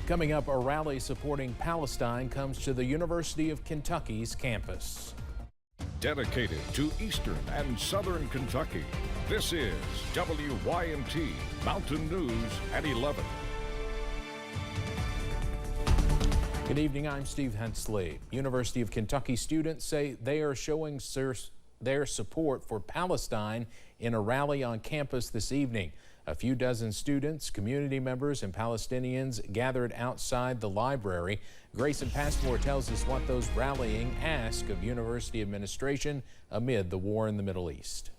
Coming up, a rally supporting Palestine comes to the University of Kentucky's campus. Dedicated to Eastern and Southern Kentucky, this is WYMT Mountain News at 11. Good evening, I'm Steve Hensley. University of Kentucky students say they are showing their support for Palestine in a rally on campus this evening. A few dozen students, community members, and Palestinians gathered outside the library. Grayson Passmore tells us what those rallying ask of university administration amid the war in the Middle East.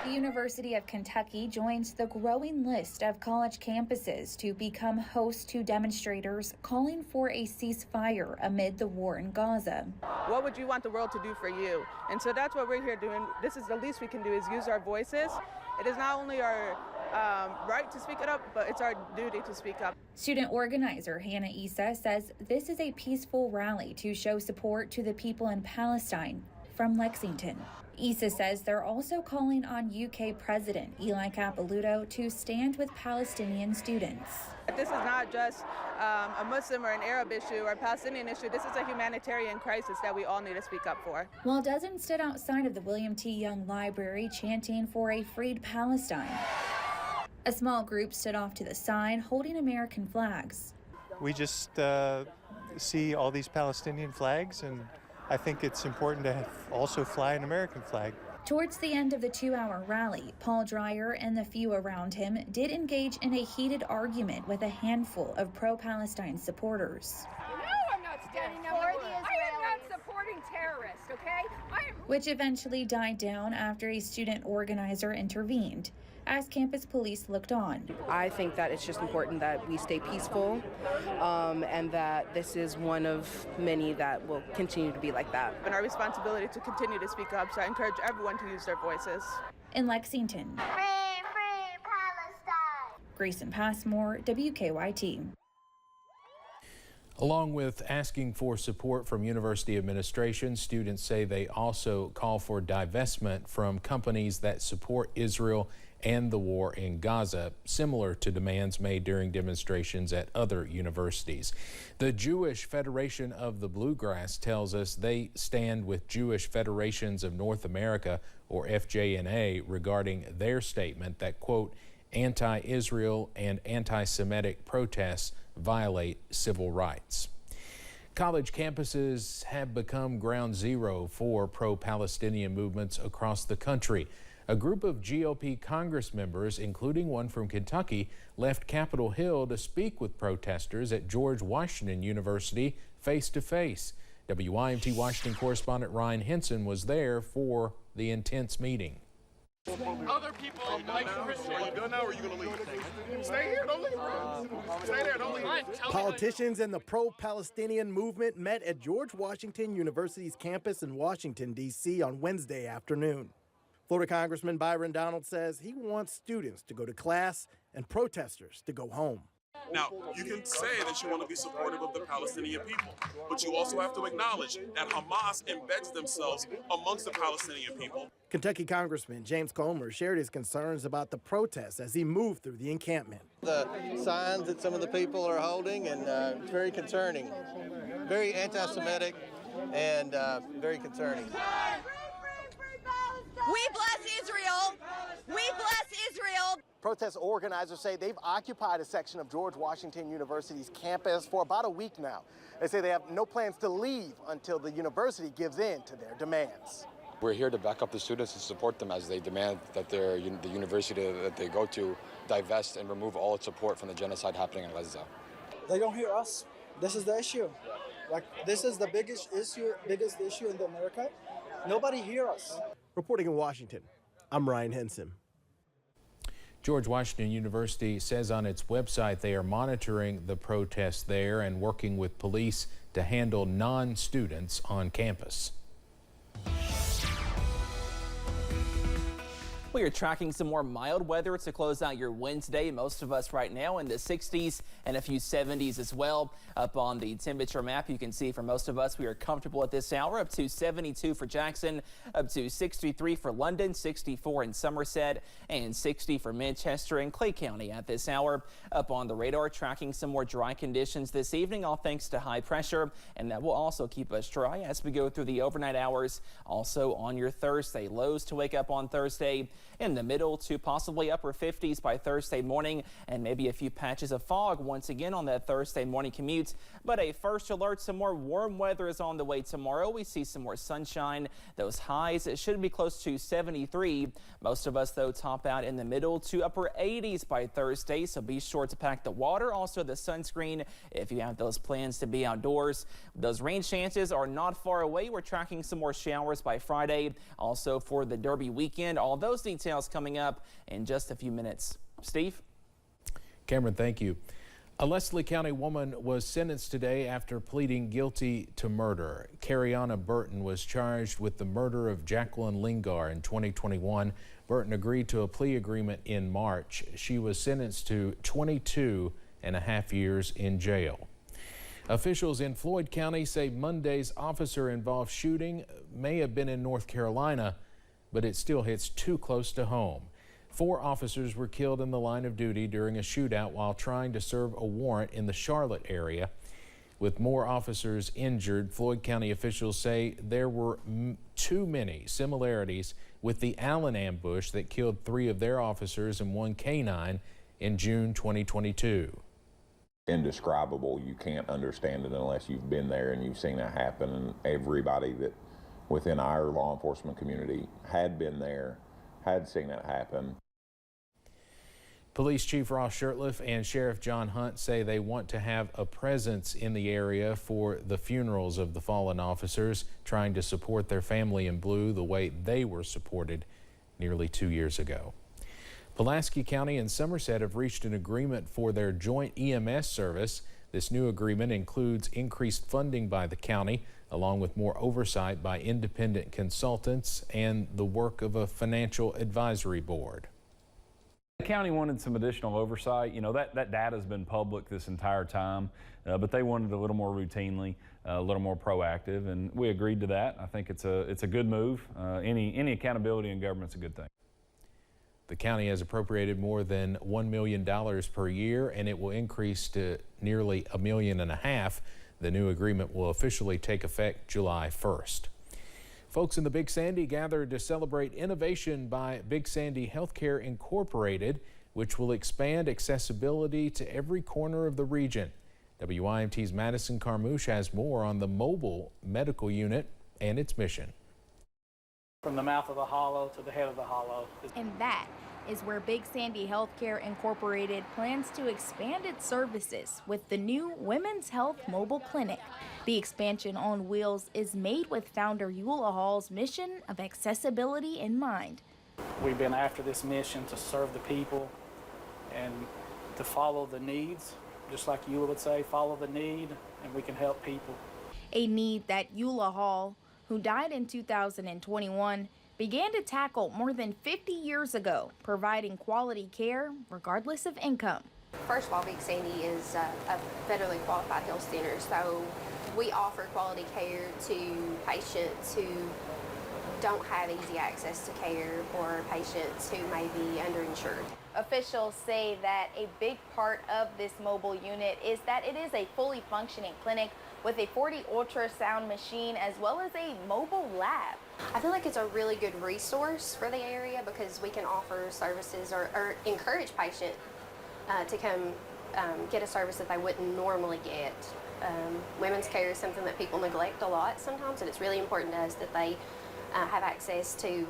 The University of Kentucky joins the growing list of college campuses to become host to demonstrators calling for a ceasefire amid the war in Gaza. What would you want the world to do for you? And so that's what we're here doing. This is the least we can do, is use our voices. It is not only our right to speak it up, but it's our duty to speak up. Student organizer Hannah Issa says this is a peaceful rally to show support to the people in Palestine from Lexington. Issa says they're also calling on UK President Eli Capelluto to stand with Palestinian students. This is not just a Muslim or an Arab issue or a Palestinian issue. This is a humanitarian crisis that we all need to speak up for. While dozens stood outside of the William T. Young Library chanting for a freed Palestine, a small group stood off to the side holding American flags. We just see all these Palestinian flags, and I think it's important to also fly an American flag. Towards the end of the 2-hour rally, Paul Dreyer and the few around him did engage in a heated argument with a handful of pro-Palestine supporters. No, I'm not standing up for the Israelis. I am not supporting terrorists, okay? Which eventually died down after a student organizer intervened as campus police looked on. I think that it's just important that we stay peaceful and that this is one of many that will continue to be like that. And our responsibility to continue to speak up, so I encourage everyone to use their voices. In Lexington, Free Palestine. Grayson Passmore, WKYT. Along with asking for support from university administration, students say they also call for divestment from companies that support Israel and the war in Gaza, similar to demands made during demonstrations at other universities. The Jewish Federation of the Bluegrass tells us they stand with Jewish Federations of North America, or FJNA, regarding their statement that, quote, anti-Israel and anti-Semitic protests violate civil rights. College campuses have become ground zero for pro-Palestinian movements across the country. A group of GOP Congress members, including one from Kentucky, left Capitol Hill to speak with protesters at George Washington University face-to-face. WYMT Washington correspondent Ryan Henson was there for the intense meeting. Other people like Christian. Are you done now or are you going to leave? Stay here, don't leave. Stay there, don't leave. Politicians and the pro-Palestinian movement met at George Washington University's campus in Washington, D.C. on Wednesday afternoon. Florida Congressman Byron Donald says he wants students to go to class and protesters to go home. Now, you can say that you want to be supportive of the Palestinian people, but you also have to acknowledge that Hamas embeds themselves amongst the Palestinian people. Kentucky Congressman James Comer shared his concerns about the protests as he moved through the encampment. The signs that some of the people are holding, and it's very concerning, very anti-Semitic and very concerning. We bless Israel! We bless Israel! Protest organizers say they've occupied a section of George Washington University's campus for about a week now. They say they have no plans to leave until the university gives in to their demands. We're here to back up the students and support them as they demand that the university that they go to divest and remove all its support from the genocide happening in Gaza. They don't hear us. This is the issue. Like, this is the biggest issue in America. Nobody hears us. Reporting in Washington, I'm Ryan Henson. George Washington University says on its website they are monitoring the protests there and working with police to handle non-students on campus. We are tracking some more mild weather to close out your Wednesday. Most of us right now in the 60s and a few 70s as well. Up on the temperature map, you can see for most of us we are comfortable at this hour. Up to 72 for Jackson, up to 63 for London, 64 in Somerset, and 60 for Manchester and Clay County at this hour. Up on the radar, tracking some more dry conditions this evening, all thanks to high pressure, and that will also keep us dry as we go through the overnight hours. Also on your Thursday, lows to wake up on Thursday in the middle to possibly upper 50s by Thursday morning, and maybe a few patches of fog once again on that Thursday morning commute. But a first alert, some more warm weather is on the way tomorrow. We see some more sunshine. Those highs should be close to 73. Most of us, though, top out in the middle to upper 80s by Thursday, so be sure to pack the water, also the sunscreen if you have those plans to be outdoors. Those rain chances are not far away. We're tracking some more showers by Friday. Also for the Derby weekend, all those details coming up in just a few minutes. Steve? Cameron, thank you. A Leslie County woman was sentenced today after pleading guilty to murder. Cariana Burton was charged with the murder of Jacqueline Lingar in 2021. Burton agreed to a plea agreement in March. She was sentenced to 22.5 years in jail. Officials in Floyd County say Monday's officer-involved shooting may have been in North Carolina, but it still hits too close to home. 4 officers were killed in the line of duty during a shootout while trying to serve a warrant in the Charlotte area. With more officers injured, Floyd County officials say there were too many similarities with the Allen ambush that killed 3 of their officers and 1 canine in June 2022. Indescribable. You can't understand it unless you've been there and you've seen it happen. And everybody that within our law enforcement community had been there, had seen it happen. Police Chief Ross Shurtleff and Sheriff John Hunt say they want to have a presence in the area for the funerals of the fallen officers, trying to support their family in blue the way they were supported nearly 2 years ago. Pulaski County and Somerset have reached an agreement for their joint EMS service. This new agreement includes increased funding by the county, along with more oversight by independent consultants and the work of a financial advisory board. The county wanted some additional oversight. You know, that data has been public this entire time, but they wanted it a little more routinely, a little more proactive, and we agreed to that. I think it's a good move. Any accountability in government's a good thing. The county has appropriated more than $1 million per year, and it will increase to nearly $1.5 million. The new agreement will officially take effect July 1st. Folks in the Big Sandy gathered to celebrate innovation by Big Sandy Healthcare Incorporated, which will expand accessibility to every corner of the region. WYMT's Madison Carmouche has more on the mobile medical unit and its mission. From the mouth of the hollow to the head of the hollow. And that is where Big Sandy Healthcare Incorporated plans to expand its services with the new Women's Health Mobile Clinic. The expansion on wheels is made with founder Eula Hall's mission of accessibility in mind. We've been after this mission to serve the people and to follow the needs, just like Eula would say, follow the need, and we can help people. A need that Eula Hall, who died in 2021, began to tackle more than 50 years ago, providing quality care regardless of income. First of all, Big Sandy is a federally qualified health center, so we offer quality care to patients who don't have easy access to care or patients who may be underinsured. Officials say that a big part of this mobile unit is that it is a fully functioning clinic with a 40 ultrasound machine as well as a mobile lab. I feel like it's a really good resource for the area because we can offer services or encourage patients to come get a service that they wouldn't normally get. Women's care is something that people neglect a lot sometimes, and it's really important to us that they have access to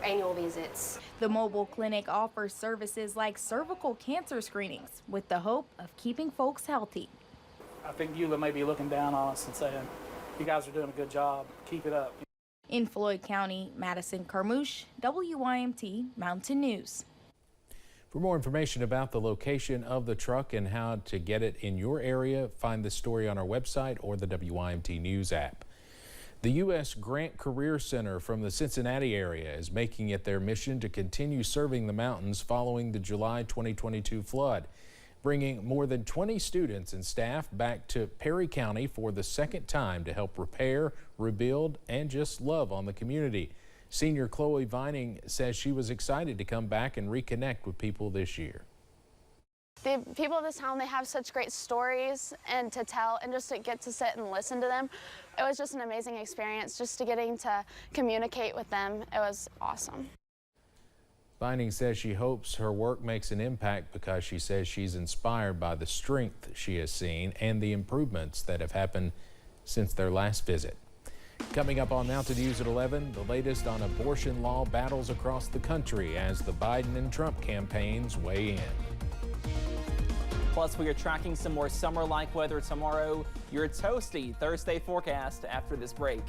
annual visits. The mobile clinic offers services like cervical cancer screenings with the hope of keeping folks healthy. I think Eula may be looking down on us and saying, you guys are doing a good job, keep it up. In Floyd County, Madison Carmouche, WYMT Mountain News. For more information about the location of the truck and how to get it in your area, find the story on our website or the WYMT News app. The U.S. Grant Career Center from the Cincinnati area is making it their mission to continue serving the mountains following the July 2022 flood, bringing more than 20 students and staff back to Perry County for the second time to help repair, rebuild, and just love on the community. Senior Chloe Vining says she was excited to come back and reconnect with people this year. The people of this town, they have such great stories and to tell, and just to get to sit and listen to them. It was just an amazing experience, just to getting to communicate with them. It was awesome. Vining says she hopes her work makes an impact because she says she's inspired by the strength she has seen and the improvements that have happened since their last visit. Coming up on Mountain News at 11, the latest on abortion law battles across the country as the Biden and Trump campaigns weigh in. Plus, we are tracking some more summer-like weather tomorrow. Your toasty Thursday forecast after this break.